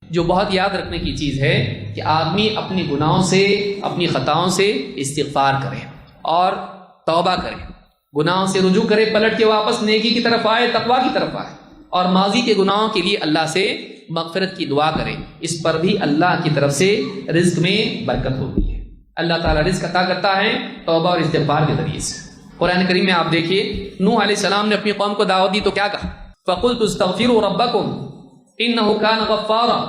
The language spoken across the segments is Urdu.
جو بہت یاد رکھنے کی چیز ہے کہ آدمی اپنی گناہوں سے، اپنی خطاؤں سے استغفار کرے اور توبہ کرے، گناہوں سے رجوع کرے، پلٹ کے واپس نیکی کی طرف آئے، تقویٰ کی طرف آئے، اور ماضی کے گناہوں کے لیے اللہ سے مغفرت کی دعا کرے۔ اس پر بھی اللہ کی طرف سے رزق میں برکت ہوتی ہے۔ اللہ تعالیٰ رزق عطا کرتا ہے توبہ اور استغفار کے ذریعے سے۔ قرآن کریم میں آپ دیکھیے، نوح علیہ السلام نے اپنی قوم کو دعوت دی تو کیا کہا؟ فَقُلْتُ اسْتَغْفِرُوا رَبَّكُمْ إِنَّهُ كَانَ غَفَّارًا۔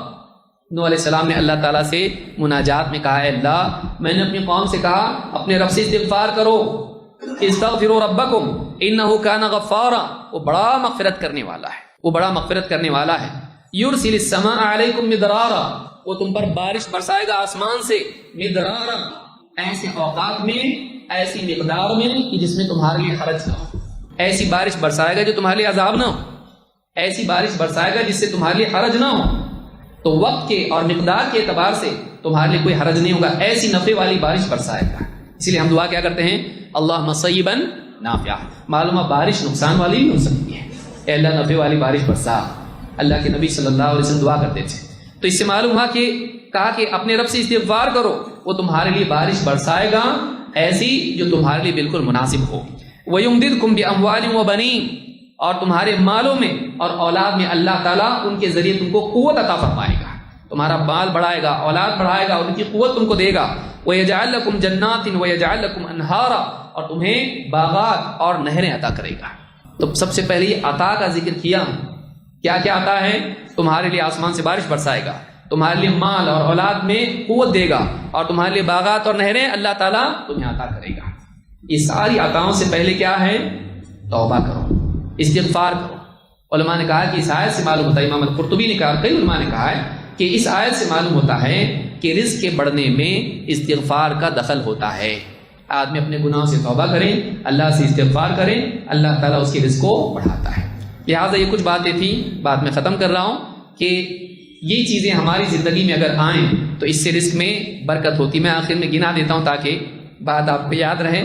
نوح علیہ السلام نے اللہ تعالیٰ سے مناجات میں کہا، اے اللہ میں نے اپنی قوم سے کہا اپنے رب سے استغفار کرو، استغفروا ربکم انہ کان غفارا، وہ بڑا مغفرت کرنے والا ہے، وہ بڑا مغفرت کرنے والا ہے۔ یرسل السماء علیکم مدرارا، وہ تم پر بارش برسائے گا آسمان سے، مدرارا، ایسے اوقات میں، ایسی مقدار میں کہ جس میں تمہارے لیے حرج نہ ہو، ایسی بارش برسائے گا جو تمہارے لیے عذاب نہ ہو، ایسی بارش برسائے گا جس سے تمہارے لیے حرج نہ ہو، تو وقت کے اور مقدار کے اعتبار سے تمہارے لیے کوئی حرج نہیں ہوگا، ایسی نفع والی بارش برسائے گا۔ اسی لیے ہم دعا کیا کرتے ہیں، اللہم صیبا نافعا۔ معلوم ہے بارش نقصان والی بھی ہو سکتی ہے، اے اللہ نفع والی بارش برسا، اللہ کے نبی صلی اللہ علیہ وسلم دعا کرتے تھے۔ تو اس سے معلوم ہوا کہ کہا کہ اپنے رب سے استغفار کرو، وہ تمہارے لیے بارش برسائے گا ایسی جو تمہارے لیے بالکل مناسب ہو۔ وَيُمْدِدْكُمْ بِأَمْوَالٍ وَبَنِينَ، اور تمہارے مالوں میں اور اولاد میں اللہ تعالیٰ ان کے ذریعے تم کو قوت عطا فرمائے گا، تمہارا مال بڑھائے گا، اولاد بڑھائے گا، ان کی قوت تم کو دے گا۔ وَيَجْعَلْ لَكُمْ جَنَّاتٍ وَيَجْعَلْ لَكُمْ أَنْهَارًا، اور تمہیں باغات اور نہریں عطا کرے گا۔ تو سب سے پہلے یہ عطا کا ذکر کیا، کیا کیا عطا ہے؟ تمہارے لیے آسمان سے بارش برسائے گا، تمہارے لیے مال اور اولاد میں قوت دے گا، اور تمہارے لیے باغات اور نہریں اللہ تعالیٰ تمہیں عطا کرے گا۔ یہ ساری عطاؤں سے پہلے کیا ہے؟ توبہ کرو، استغفار کرو۔ علماء نے کہا کہ اس آیت سے معلوم ہوتا ہے، امام القرطبی نے کہا، کئی علماء نے کہا ہے کہ اس آیت سے معلوم ہوتا ہے کہ رزق کے بڑھنے میں استغفار کا دخل ہوتا ہے۔ آدمی اپنے گناہوں سے توبہ کریں، اللہ سے استغفار کریں، اللہ تعالیٰ اس کے رزق کو بڑھاتا ہے۔ لہٰذا یہ کچھ باتیں تھیں، بات میں ختم کر رہا ہوں کہ یہ چیزیں ہماری زندگی میں اگر آئیں تو اس سے رزق میں برکت ہوتی۔ میں آخر میں گنا دیتا ہوں تاکہ بات آپ کو یاد رہے۔